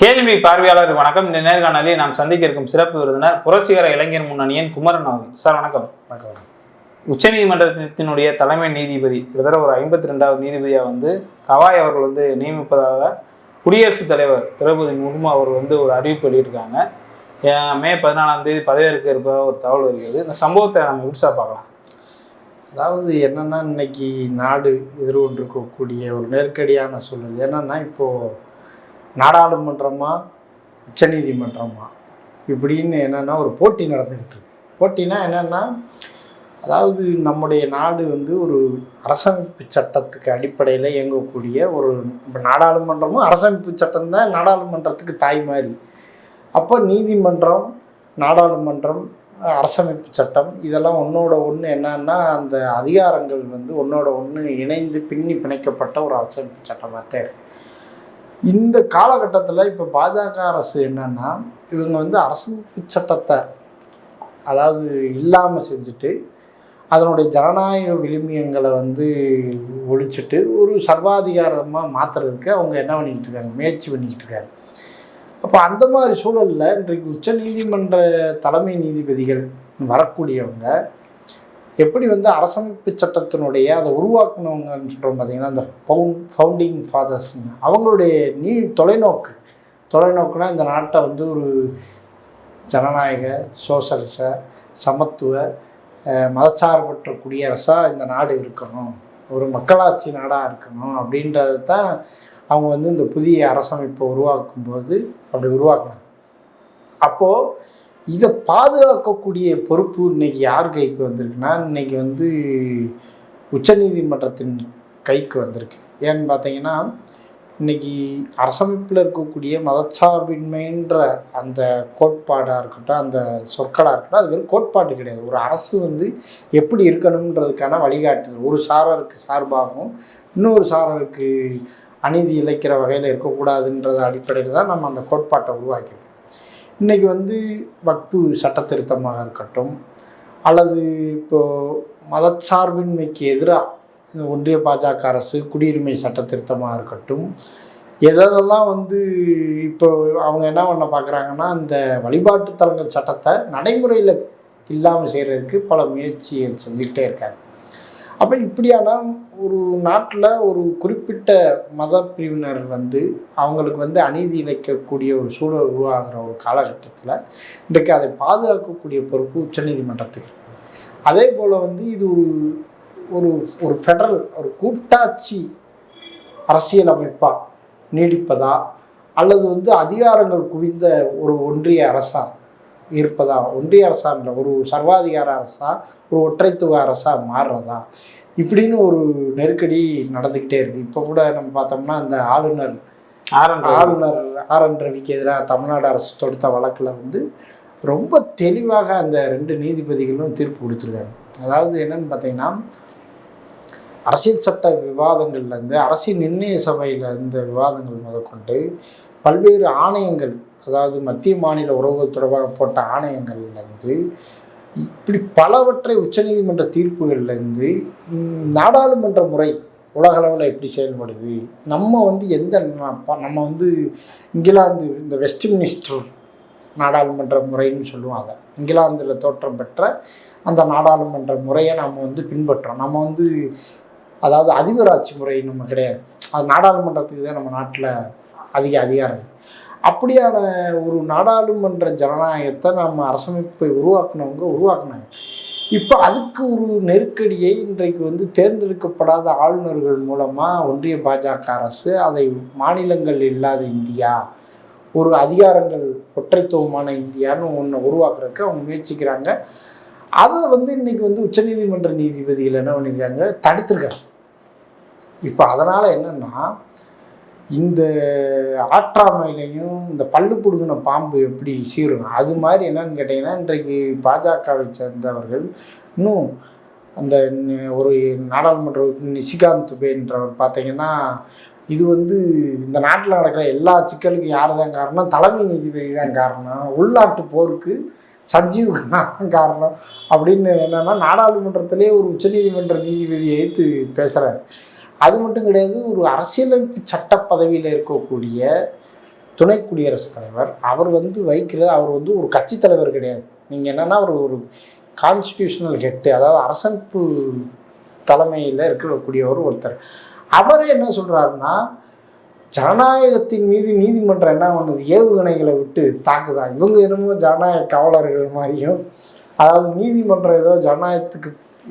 கேள்வி பார்வையாளர் வணக்கம். இந்த நேர்காணலில் நாம் சந்திக்க இருக்கும் சிறப்பு விருந்தினர் புரட்சிகர இளைஞர் முன்னணியின் குமரன் அவர்கள். சார் வணக்கம். வணக்கம். உச்சநீதிமன்றத்தினுடைய தலைமை நீதிபதி கிட்டத்தட்ட ஒரு 52வது நீதிபதியாக கவாய் அவர்கள் நியமிப்பதாக குடியரசுத் தலைவர் திரௌபதி முர்மு அவர் ஒரு அறிவிப்பு வெளியிட்டிருக்காங்க. மே 14ஆம் தேதி பதவியேற்க இருப்பதாக ஒரு தகவல் இருக்கிறது. இந்த சம்பவத்தை நம்ம விடுசா பார்க்கலாம். அதாவது என்னென்னா, இன்னைக்கு நாடு எதிர்கொண்டிருக்கக்கூடிய ஒரு நெருக்கடியான சூழல் என்னென்னா, இப்போது நாடாளுமன்றமா உச்சநீதிமன்றமா இப்படின்னு என்னென்னா ஒரு போட்டி நடந்துக்கிட்டு இருக்கு. போட்டினா என்னென்னா, அதாவது நம்முடைய நாடு ஒரு அரசமைப்பு சட்டத்துக்கு அடிப்படையில் இயங்கக்கூடிய ஒரு நாடாளுமன்றமும் அரசமைப்பு சட்டம் தான் நாடாளுமன்றத்துக்கு தாய் மாதிரி. அப்போ நீதிமன்றம், நாடாளுமன்றம், அரசமைப்பு சட்டம் இதெல்லாம் ஒன்றோட ஒன்று என்னன்னா, அந்த அதிகாரங்கள் ஒன்றோட ஒன்று இணைந்து பின்னி பிணைக்கப்பட்ட ஒரு அரசமைப்பு சட்டமாக தான் இருக்குது. இந்த காலகட்டத்தில் இப்போ பாஜக அரசு என்னன்னா, இவங்க அரசமைப்பு சட்டத்தை அதாவது இல்லாமல் செஞ்சுட்டு அதனுடைய ஜனநாயக விழுமியங்களை ஒழிச்சிட்டு ஒரு சர்வாதிகாரமாக மாற்றுறதுக்கு அவங்க என்ன பண்ணிக்கிட்டு இருக்காங்க, முயற்சி பண்ணிக்கிட்டு இருக்காங்க. அப்போ அந்த மாதிரி சூழலில் இன்றைக்கு உச்ச நீதிமன்ற தலைமை நீதிபதிகள் வரக்கூடியவங்க எப்படி அரசமைப்பு சட்டத்தினுடைய அதை உருவாக்குனவங்கன்னு சொல்கிறோம் பார்த்தீங்கன்னா, அந்த ஃபவுண்டிங் ஃபாதர்ஸ்ன்னு அவங்களுடைய தொலைநோக்குனா இந்த நாட்டை ஒரு ஜனநாயக, சோசலிச, சமத்துவ, மதச்சார்பற்ற குடியரசாக இந்த நாடு இருக்கணும், ஒரு மக்களாட்சி நாடாக இருக்கணும் அப்படின்றது தான் அவங்க இந்த புதிய அரசமைப்பை உருவாக்கும்போது அப்படி உருவாக்குனாங்க. அப்போது இதை பாதுகாக்கக்கூடிய பொறுப்பு இன்னைக்கு யார் கைக்கு வந்திருக்குன்னா, இன்னைக்கு உச்சநீதிமன்றத்தின் கைக்கு வந்திருக்கு. ஏன்னு பார்த்தீங்கன்னா, இன்னைக்கு அரசமைப்பில் இருக்கக்கூடிய மதச்சார்பின்மைன்ற அந்த கோட்பாடாக இருக்கட்டும், அந்த சொற்களாக இருக்கட்டும், அது வெறும் கோட்பாடு கிடையாது. ஒரு அரசு எப்படி இருக்கணுன்றதுக்கான வழிகாட்டுதல். ஒரு சாரருக்கு சார்பாகவும் இன்னொரு சாரருக்கு அநீதி இழைக்கிற வகையில் இருக்கக்கூடாதுன்றது அடிப்படையில் தான் நம்ம அந்த கோட்பாட்டை உருவாக்கிடுவோம். இன்றைக்கி வக்பு சட்ட திருத்தமாக இருக்கட்டும், அல்லது இப்போது மதச்சார்பின்மைக்கு எதிராக ஒன்றிய பாஜக அரசு குடியுரிமை சட்ட திருத்தமாக இருக்கட்டும், எதெல்லாம் இப்போ அவங்க என்ன பண்ண பார்க்குறாங்கன்னா, இந்த வழிபாட்டு தலங்கள் சட்டத்தை நடைமுறையில் இல்லாமல் செய்கிறதுக்கு பல முயற்சிகள் செஞ்சுக்கிட்டே இருக்காங்க. அப்போ இப்படியான ஒரு நாட்டில் ஒரு குறிப்பிட்ட மத பிரிவினர் அவங்களுக்கு அநீதி இழைக்கக்கூடிய ஒரு சூழல் உருவாகிற ஒரு காலகட்டத்தில் இன்றைக்கு அதை பாதுகாக்கக்கூடிய பொறுப்பு உச்சநீதிமன்றத்துக்கு. அதே போல் இது ஒரு ஒரு ஃபெடரல் ஒரு கூட்டாட்சி அரசியல் அமைப்பாக நீடிப்பதா, அல்லது அதிகாரங்கள் குவிந்த ஒரு ஒன்றிய அரசா இருப்பதா, ஒன்றிய அரசா இல்லை ஒரு சர்வாதிகார அரசா, ஒரு ஒற்றைத்துவ அரசா மாறுறதா, இப்படின்னு ஒரு நெருக்கடி நடந்துக்கிட்டே இருக்குது. இப்போ கூட நம்ம பார்த்தோம்னா, அந்த ஆளுநர் ஆர்.என். ரவிக்கு எதிராக தமிழ்நாடு அரசு தொடுத்த வழக்கில் ரொம்ப தெளிவாக அந்த 2 நீதிபதிகளும் தீர்ப்பு கொடுத்துருக்காங்க. அதாவது என்னன்னு பார்த்தீங்கன்னா, அரசியல் சட்ட விவாதங்கள்லேருந்து அரசியல் நிர்ணய சபையில் இந்த விவாதங்கள் முதற்கொண்டு பல்வேறு ஆணையங்கள், அதாவது மத்திய மாநில உறவுகள் தொடர்பாக போட்ட ஆணையங்கள்லேருந்து இப்படி பலவற்றை உச்சநீதிமன்ற தீர்ப்புகள்லேருந்து நாடாளுமன்ற முறை உலகளவில் எப்படி செயல்படுது, நம்ம எந்த நம்ம இங்கிலாந்து இந்த வெஸ்ட்மினிஸ்டர் நாடாளுமன்ற முறைன்னு சொல்லுவோம், அதை இங்கிலாந்தில் தோற்றம் பெற்ற அந்த நாடாளுமன்ற முறையை நம்ம பின்பற்றோம். நம்ம அதாவது அதிபராட்சி முறை நம்ம கிடையாது, அது நாடாளுமன்றத்துக்கு தான் நம்ம நாட்டில் அதிக அதிகாரம். அப்படியான ஒரு நாடாளுமன்ற ஜனநாயகத்தை நம்ம அரசமைப்பை உருவாக்குனாங்க. இப்போ அதுக்கு ஒரு நெருக்கடியை இன்றைக்கு தேர்ந்தெடுக்கப்படாத ஆளுநர்கள் மூலமாக ஒன்றிய பாஜக அரசு அதை மாநிலங்கள் இல்லாத இந்தியா, ஒரு அதிகாரங்கள் ஒற்றைத்துவமான இந்தியான்னு ஒன்று உருவாக்குறதுக்கு அவங்க முயற்சிக்கிறாங்க. அதை இன்னைக்கு உச்சநீதிமன்ற நீதிபதிகள் என்ன பண்ணியிருக்காங்க, தடுத்துருக்காங்க. இப்போ அதனால் என்னென்னா, இந்த ஆற்றாமையிலையும் இந்த பல்லு பிடுங்கின பாம்பு எப்படி சீரும், அது மாதிரி என்னன்னு கேட்டிங்கன்னா, இன்றைக்கு பாஜகவை சேர்ந்தவர்கள் இன்னும் அந்த ஒரு நாடாளுமன்ற நிஷிகாந்த் துபேன்றவர் பார்த்தீங்கன்னா, இது இந்த நாட்டில் நடக்கிற எல்லா சிக்கலுக்கும் யார் தான் காரணம், தலைமை நீதிபதி தான் காரணம், உள்நாட்டு போருக்கு சஞ்சீவ் தான் காரணம் அப்படின்னு என்னென்னா நாடாளுமன்றத்திலே ஒரு உச்சநீதிமன்ற நீதிபதியை எதிர்த்து பேசுகிறார். அது மட்டும் கிடையாது, ஒரு அரசியலமைப்பு சட்ட பதவியில் இருக்கக்கூடிய துணை குடியரசுத் தலைவர். அவர் வந்து வைக்கிறது, அவர் வந்து ஒரு கட்சி தலைவர் கிடையாது. நீங்கள் என்னென்னா ஒரு கான்ஸ்டியூஷனல் ஹெட்டு, அதாவது அரசமைப்பு தலைமையில் இருக்கக்கூடியவர் ஒருத்தர். அவர் என்ன சொல்கிறாருன்னா, ஜனநாயகத்தின் மீது நீதிமன்றம் என்ன பண்ணுது, ஏவுகணைகளை விட்டு தாக்குதான். இவங்க என்னமோ ஜனநாயக காவலர்கள் மாதிரியும், அதாவது நீதிமன்றம் ஏதோ ஜனநாயகத்துக்கு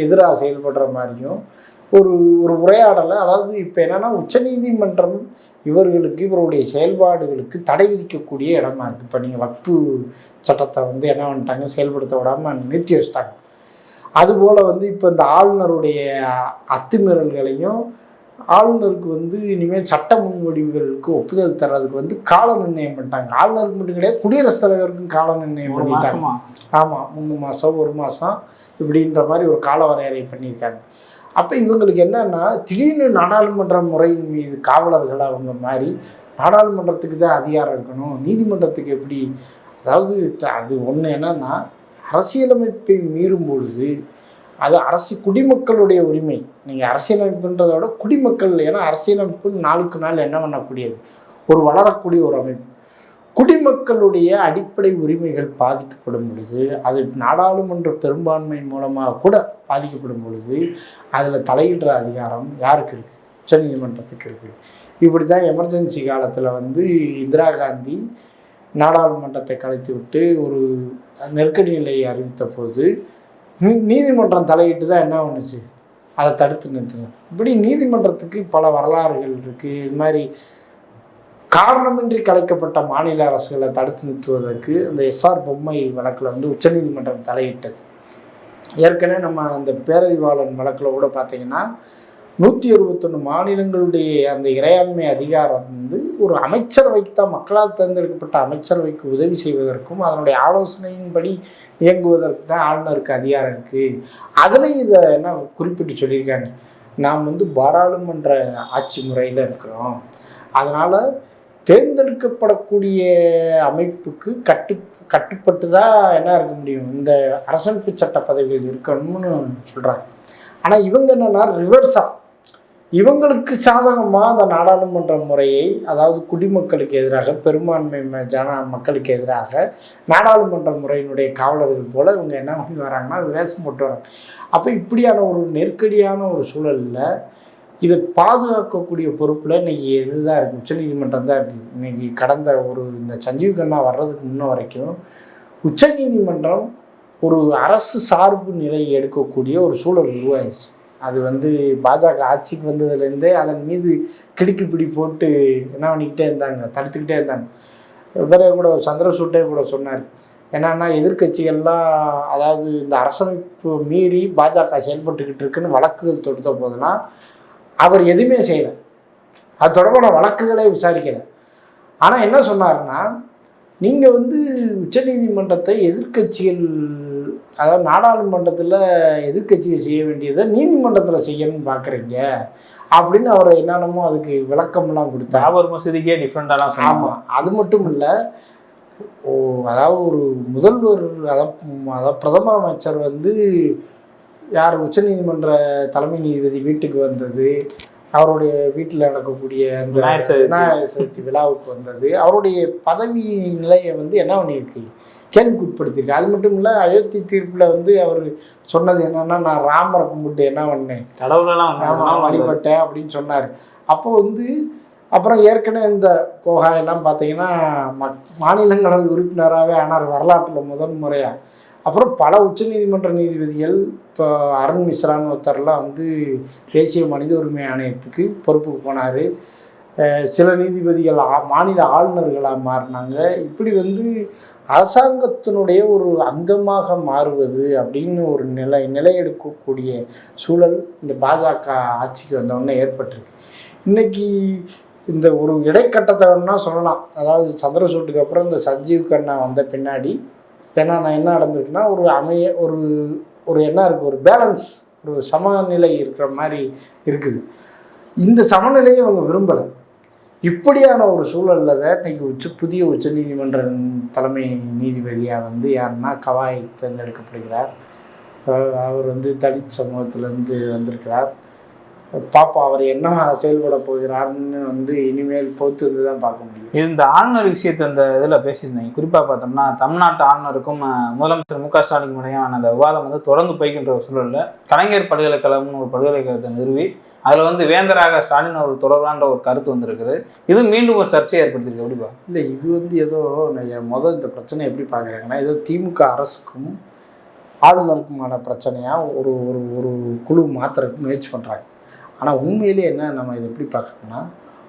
எதிராக செயல்படுற மாதிரியும் ஒரு உரையாடலை. அதாவது இப்போ என்னென்னா, உச்சநீதிமன்றம் இவருடைய செயல்பாடுகளுக்கு தடை விதிக்கக்கூடிய இடமா இருக்குது. இப்போ நீங்கள் வக்பு சட்டத்தை வந்து என்ன பண்ணிட்டாங்க, செயல்படுத்த விடாமல் நிறுத்தி வச்சிட்டாங்க. அதுபோல் வந்து இப்போ இந்த ஆளுநருடைய அத்துமீறல்களையும், ஆளுநருக்கு வந்து இனிமேல் சட்ட முன்வடிவுகளுக்கு ஒப்புதல் தர்றதுக்கு வந்து கால நிர்ணயம் பண்ணிட்டாங்க. ஆளுநருக்கு மட்டும் கிடையாது, குடியரசுத் தலைவருக்கும் கால நிர்ணயம் பண்ணிட்டாங்க. ஆமாம், 3 மாதம் 1 மாதம் இப்படின்ற மாதிரி ஒரு கால வரையறை பண்ணியிருக்காங்க. அப்போ இவங்களுக்கு என்னன்னா, திடீர்னு நாடாளுமன்ற முறையின் மீது காவலர்கள் அவங்க மாதிரி நாடாளுமன்றத்துக்கு தான் அதிகாரம் இருக்கணும், நீதிமன்றத்துக்கு எப்படி? அதாவது அது ஒன்று என்னன்னா, அரசியலமைப்பை மீறும் பொழுது அது குடிமக்களுடைய உரிமை. நீங்கள் அரசியலமைப்புன்றதை விட குடிமக்கள், ஏன்னா அரசியலமைப்பு நாளுக்கு நாள் என்ன பண்ணக்கூடியது, ஒரு வளரக்கூடிய ஒரு அமைப்பு. குடிமக்களுடைய அடிப்படை உரிமைகள் பாதிக்கப்படும் பொழுது, அது நாடாளுமன்ற பெரும்பான்மையின் மூலமாக கூட பாதிக்கப்படும் பொழுது, அதில் தலையிடுற அதிகாரம் யாருக்கு இருக்குது? உச்சநீதிமன்றத்துக்கு இருக்குது. இப்படி தான் எமர்ஜென்சி காலத்தில் வந்து இந்திரா காந்தி நாடாளுமன்றத்தை கலைத்து விட்டு ஒரு நெருக்கடி நிலையை அறிவித்த போது நீதிமன்றம் தலையிட்டு தான் என்ன பண்ணுச்சு, அதை தடுத்து நிறுத்தணும். இப்படி நீதிமன்றத்துக்கு பல வரலாறுகள் இருக்குது. இது மாதிரி காரணமின்றி கலைக்கப்பட்ட மாநில அரசுகளை தடுத்து நிறுத்துவதற்கு அந்த எஸ்ஆர் பொம்மை வழக்கில் வந்து உச்சநீதிமன்றம் தலையிட்டது. ஏற்கனவே நம்ம அந்த பேரறிவாளன் வழக்கில் கூட பார்த்தீங்கன்னா 161 மாநிலங்களுடைய அந்த இறையாண்மை அதிகாரம் வந்து ஒரு அமைச்சரவைக்கு தான், மக்களால் தேர்ந்தெடுக்கப்பட்ட அமைச்சரவைக்கு உதவி செய்வதற்கும் அதனுடைய ஆலோசனையின்படி இயங்குவதற்கு தான் ஆளுநருக்கு அதிகாரம் இருக்குது. அதில் இதை என்ன குறிப்பிட்டு சொல்லியிருக்காங்க, நாம் வந்து பாராளுமன்ற ஆட்சி முறையில் இருக்கிறோம், அதனால் தேர்ந்தெடுக்கப்படக்கூடிய அமைப்புக்கு கட்டுப்பட்டு தான் என்ன இருக்க முடியும், இந்த அரசமைப்பு சட்ட பதவிகள் இருக்கணும்னு சொல்கிறாங்க. ஆனால் இவங்க என்னென்னா ரிவர்ஸாக, இவங்களுக்கு சாதகமாக அந்த நாடாளுமன்ற முறையை, அதாவது குடிமக்களுக்கு எதிராக, பெரும்பான்மை மக்களுக்கு எதிராக நாடாளுமன்ற முறையினுடைய காவலர்கள் போல் இவங்க என்ன பண்ணி வராங்கன்னா வேஷம் போட்டு வராங்க. அப்போ இப்படியான ஒரு நெருக்கடியான ஒரு சூழலில் இதை பாதுகாக்கக்கூடிய பொறுப்பில் இன்றைக்கி இதுதான் இருக்குது, உச்சநீதிமன்றம் தான் இருக்குது. இன்றைக்கி கடந்த இந்த சஞ்சீவ் கண்ணா வர்றதுக்கு முன்ன வரைக்கும் உச்சநீதிமன்றம் ஒரு அரசு சார்பு நிலையை எடுக்கக்கூடிய ஒரு சூழல் உருவாயிடுச்சு. அது வந்து பாஜக ஆட்சிக்கு வந்ததுலேருந்தே அதன் மீது கிடுக்கிப்பிடி போட்டு என்ன பண்ணிக்கிட்டே இருந்தாங்க, தடுத்துக்கிட்டே இருந்தாங்க. இவரே கூட சந்திரசூட்டே கூட சொன்னார், என்னன்னா எதிர்கட்சிகள்லாம், அதாவது இந்த அரசமைப்பு மீறி பாஜக செயல்பட்டுக்கிட்டு இருக்குன்னு வழக்குகள் தொடுத்த போதெல்லாம் அவர் எதுவுமே செய்யலை, அது தொடர்பான வழக்குகளே விசாரிக்கலை. ஆனால் என்ன சொன்னார்னா, நீங்கள் வந்து உச்சநீதிமன்றத்தை எதிர்கட்சிகள், அதாவது நாடாளுமன்றத்தில் எதிர்கட்சிகள் செய்ய வேண்டியதை நீதிமன்றத்தில் செய்யணும்னு பார்க்குறீங்க அப்படின்னு அவர் என்னென்னமோ அதுக்கு விளக்கம்லாம் கொடுத்தார். பாபர் மசூதிக்கே டிஃப்ரெண்ட்டாலாம் சொன்னாங்க. ஆமாம், அது மட்டும் இல்லை, அதாவது ஒரு முதல்வர், அதாவது பிரதமர் அமைச்சர் வந்து யார் உச்சநீதிமன்ற தலைமை நீதிபதி வீட்டுக்கு வந்தது, அவருடைய வீட்டில் நடக்கக்கூடிய அந்த விநாயகர் சதுர்த்தி விழாவுக்கு வந்தது, அவருடைய பதவி நிலையை வந்து என்ன பண்ணியிருக்கு, கேள்விக்குட்படுத்தியிருக்கு. அது மட்டும் இல்லை, அயோத்தி தீர்ப்பில் வந்து அவர் சொன்னது என்னன்னா, நான் ராமரை கும்பிட்டு என்ன பண்ணேன், கடவுளெல்லாம் வழிபட்டேன் அப்படின்னு சொன்னார். அப்போ வந்து அப்புறம் ஏற்கனவே இந்த கோகா எல்லாம் பார்த்தீங்கன்னா மாநிலங்களவை உறுப்பினராகவே ஆனார் வரலாற்றில் முதன் முறையாக. அப்புறம் பல உச்சநீதிமன்ற நீதிபதிகள், இப்போ அருண் மிஸ்ரான்னு ஒருத்தர்லாம் வந்து தேசிய மனித உரிமை ஆணையத்துக்கு பொறுப்புக்கு போனார். சில நீதிபதிகள் மாநில ஆளுநர்களாக மாறினாங்க. இப்படி வந்து அரசாங்கத்தினுடைய ஒரு அங்கமாக மாறுவது அப்படின்னு ஒரு நிலையெடுக்கக்கூடிய சூழல் இந்த பாஜக ஆட்சிக்கு வந்தோடனே ஏற்பட்டிருக்கு. இன்றைக்கி இந்த ஒரு இடைக்கட்டத்தை வேணும்னா சொல்லலாம். அதாவது சந்திரசூட்டுக்கு அப்புறம் இந்த சஞ்சீவ் கண்ணா வந்த பின்னாடி என்ன நடந்திருக்குன்னா, ஒரு என்ன இருக்குது, ஒரு பேலன்ஸ், ஒரு சமநிலை இருக்கிற மாதிரி இருக்குது. இந்த சமநிலையை அவங்க விரும்பலை. இப்படியான ஒரு சூழலில் தான் இன்றைக்கி புதிய உச்சநீதிமன்ற தலைமை நீதிபதியாக வந்து யாருன்னா கவாய் தேர்ந்தெடுக்கப்படுகிறார். அவர் வந்து தலித் சமூகத்திலேருந்து வந்திருக்கிறார். பார்ப்போம் அவர் என்ன செயல்பட போகிறாருன்னு வந்து இனிமேல் பொறுத்து தான் பார்க்க முடியும். இந்த ஆளுநர் விஷயத்தை அந்த இதில் பேசியிருந்தேங்க. குறிப்பாக பார்த்தோம்னா தமிழ்நாட்டு ஆளுநருக்கும் முதலமைச்சர் மு.க.ஸ்டாலின் முறையான அந்த விவாதம் வந்து தொடர்ந்து போய்கின்ற ஒரு சூழலில் கலைஞர் பல்கலைக்கழகம்னு ஒரு பல்கலைக்கழகத்தை நிறுவி அதில் வந்து வேந்தராக ஸ்டாலின் அவர்கள் தொடர்பான்ற ஒரு கருத்து வந்திருக்குது. இது மீண்டும் ஒரு சர்ச்சையை ஏற்படுத்திருக்கு. எப்படிப்பா? இல்லை, இது வந்து ஏதோ இந்த பிரச்சனை எப்படி பார்க்குறாங்கன்னா, ஏதோ திமுக அரசுக்கும் ஆளுநருக்குமான பிரச்சனையாக ஒரு ஒரு ஒரு குழு மாத்திரக்கு முயற்சி பண்ணுறாங்க. ஆனால் உண்மையிலே என்ன நம்ம இதை எப்படி பார்க்கணும்னா,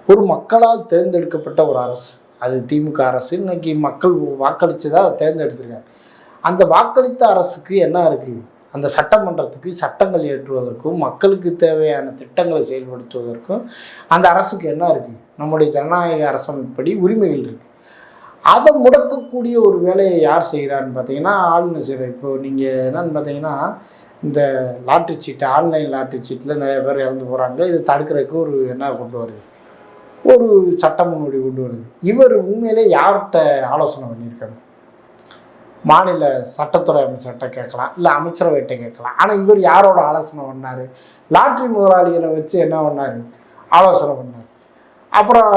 ஒரு மக்களால் தேர்ந்தெடுக்கப்பட்ட ஒரு அரசு, அது திமுக அரசு. இன்னைக்கு மக்கள் வாக்களித்து தான் தேர்ந்தெடுத்திருக்காங்க. அந்த வாக்களித்த அரசுக்கு என்ன இருக்குது? அந்த சட்டமன்றத்துக்கு சட்டங்கள் இயற்றுவதற்கும் மக்களுக்கு தேவையான திட்டங்களை செயல்படுத்துவதற்கும் அந்த அரசுக்கு என்ன இருக்குது? நம்முடைய ஜனநாயக அரசமைப்படி உரிமைகள் இருக்குது. அதை முடக்கக்கூடிய ஒரு வேலையை யார் செய்கிறான்னு பார்த்தீங்கன்னா ஆளுநர் செய்கிறார். இப்போ நீங்கள் என்னன்னு பார்த்தீங்கன்னா, இந்த லாட்ரி சீட்டு, ஆன்லைன் லாட்ரி சீட்டில் நிறைய பேர் இறந்து போகிறாங்க. இதை தடுக்கிறதுக்கு ஒரு என்ன கொண்டு வருது, ஒரு சட்ட முன்னோடி கொண்டு வருது. இவர் உண்மையிலே யார்கிட்ட ஆலோசனை பண்ணியிருக்காங்க? மாநில சட்டத்துறை அமைச்சர்கிட்ட கேட்கலாம், இல்லை அமைச்சரவைகிட்ட கேட்கலாம். ஆனால் இவர் யாரோட ஆலோசனை பண்ணார்? லாட்ரி முதலாளிகளை வச்சு என்ன பண்ணார்? ஆலோசனை பண்ணார். அப்புறம்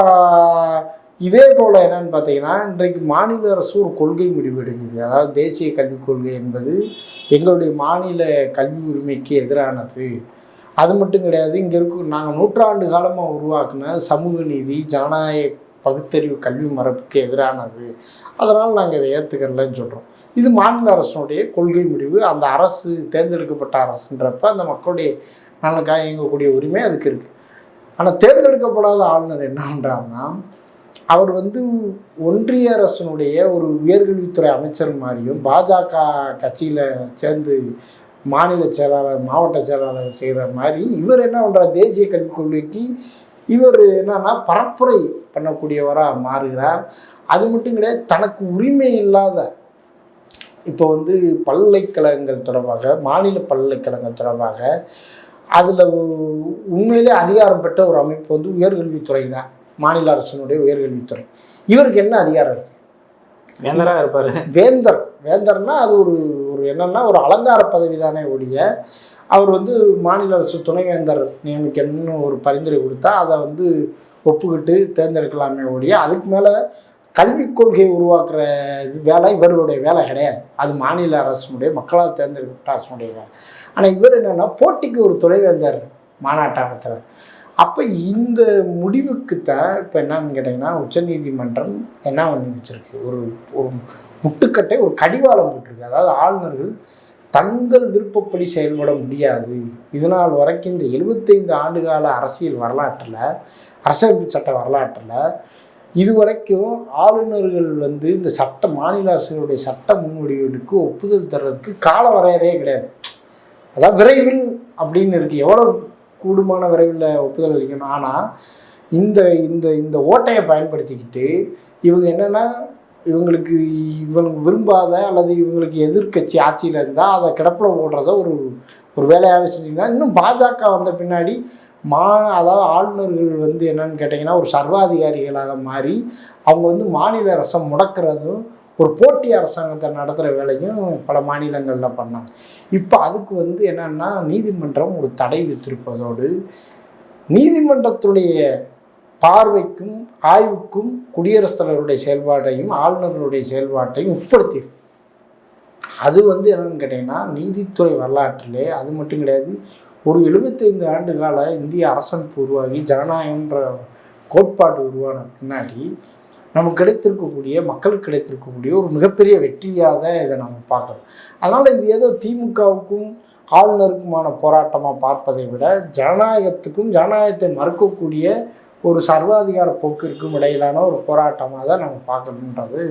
இதே போல் என்னன்னு பார்த்தீங்கன்னா, இன்றைக்கு மாநில அரசு ஒரு கொள்கை முடிவு எடுக்குது. அதாவது தேசிய கல்விக் கொள்கை என்பது எங்களுடைய மாநில கல்வி உரிமைக்கு எதிரானது. அது மட்டும் கிடையாது, இங்கே இருக்கும் நாங்கள் நூற்றாண்டு காலமாக உருவாக்குன சமூக நீதி, ஜனநாயக பகுத்தறிவு கல்வி மரபுக்கு எதிரானது. அதனால் நாங்கள் இதை ஏற்றுக்கலன்னு சொல்கிறோம். இது மாநில அரசுடைய கொள்கை முடிவு. அந்த அரசு தேர்ந்தெடுக்கப்பட்ட அரசுன்றப்ப அந்த மக்களுடைய நலனுக்காக இயங்கக்கூடிய உரிமை அதுக்கு இருக்குது. ஆனால் தேர்ந்தெடுக்கப்படாத ஆளுநர் என்ன பண்ணுறாருன்னா, அவர் வந்து ஒன்றிய அரசனுடைய ஒரு உயர்கல்வித்துறை அமைச்சர் மாதிரியும் பாஜக கட்சியில் சேர்ந்து மாநில செயலாளர், மாவட்ட செயலாளர் செய்கிற மாதிரி இவர் என்ன பண்ணுறார்? தேசிய கல்விக் கொள்கைக்கு இவர் என்னன்னா பரப்புரை பண்ணக்கூடியவராக மாறுகிறார். அது மட்டும் கிடையாது, தனக்கு உரிமை இல்லாத இப்போ வந்து பல்கலைக்கழகங்கள் தொடர்பாக, மாநில பல்கலைக்கழகங்கள் தொடர்பாக அதில் உண்மையிலே அதிகாரம் பெற்ற ஒரு அமைப்பு வந்து உயர்கல்வித்துறை தான், மாநில அரசினுடைய உயர்கல்வித்துறை. இவருக்கு என்ன அதிகாரம் இருக்குது? வேந்தராக இருப்பார். வேந்தர்னா அது ஒரு ஒரு என்னன்னா ஒரு அலங்கார பதவி தானே ஒழிய, அவர் வந்து மாநில அரசு துணைவேந்தர் நியமிக்கணும்னு ஒரு பரிந்துரை கொடுத்தா அதை வந்து ஒப்புக்கிட்டு தேர்ந்தெடுக்கலாமே ஒழிய, அதுக்கு மேலே கல்விக் கொள்கையை உருவாக்குற வேலை இவர்களுடைய வேலை கிடையாது. அது மாநில அரசுடைய, மக்களால் தேர்ந்தெடுக்கப்பட்ட அரசுடைய வேலை. ஆனால் இவர் என்னென்னா போட்டிக்கு ஒரு துணைவேந்தர் மாநாட்டை நடத்துகிறார். அப்போ இந்த முடிவுக்குத்தான் இப்போ என்னன்னு கேட்டிங்கன்னா, உச்சநீதிமன்றம் என்ன பண்ணி வச்சுருக்கு, ஒரு ஒரு முட்டுக்கட்டை, ஒரு கடிவாளம் போட்டிருக்கு. அதாவது ஆளுநர்கள் தங்கள் விருப்பப்படி செயல்பட முடியாது. இதனால் வரைக்கும் இந்த 75 ஆண்டுகால அரசியல் வரலாற்றில், அரசியலமைப்பு சட்ட வரலாற்றில் இதுவரைக்கும் ஆளுநர்கள் வந்து இந்த மாநில அரசுகளுடைய சட்ட முன்வடிவுகளுக்கு ஒப்புதல் தர்றதுக்கு கால வரையறையே கிடையாது. அதாவது விரைவில் அப்படின்னு இருக்குது, எவ்வளோ கூடுமான விரைவில் ஒப்புதல் அளிக்கணும். ஆனால் இந்த இந்த இந்த ஓட்டையை பயன்படுத்திக்கிட்டு இவங்க என்னென்னா, இவங்களுக்கு விரும்பாத அல்லது இவங்களுக்கு எதிர்கட்சி ஆட்சியில் இருந்தால் அதை கிடப்பில் போடுறத ஒரு ஒரு வேலையாகவே செஞ்சுங்கன்னா, இன்னும் பாஜக வந்த பின்னாடி அதாவது ஆளுநர்கள் வந்து என்னன்னு கேட்டிங்கன்னா ஒரு சர்வாதிகாரிகளாக மாறி அவங்க வந்து மாநில அரசை முடக்கிறதும் ஒரு போட்டி அரசாங்கத்தை நடத்துகிற வேலையும் பல மாநிலங்களில் பண்ணாங்க. இப்போ அதுக்கு வந்து என்னென்னா நீதிமன்றம் ஒரு தடை வித்திருப்பதோடு நீதிமன்றத்துடைய பார்வைக்கும் ஆய்வுக்கும் குடியரசுத் தலைவருடைய செயல்பாட்டையும் ஆளுநர்களுடைய செயல்பாட்டையும் உட்படுத்தி, அது வந்து என்னென்னு கேட்டிங்கன்னா நீதித்துறை வரலாற்றிலே அது மட்டும் கிடையாது, ஒரு 75 ஆண்டு கால இந்திய அரசமைப்பு உருவாகி ஜனநாயகன்ற கோட்பாடு உருவான பின்னாடி நமக்கு கிடைத்திருக்கக்கூடிய, மக்களுக்கு கிடைத்திருக்கக்கூடிய ஒரு மிகப்பெரிய வெற்றியாக தான் இதை நம்ம பார்க்கணும். அதனால் இது ஏதோ திமுகவுக்கும் ஆளுநருக்குமான போராட்டமாக பார்ப்பதை விட ஜனநாயகத்துக்கும் ஜனநாயகத்தை மறுக்கக்கூடிய ஒரு சர்வாதிகார போக்கிற்கும் இடையிலான ஒரு போராட்டமாக தான் நம்ம பார்க்கணுன்றது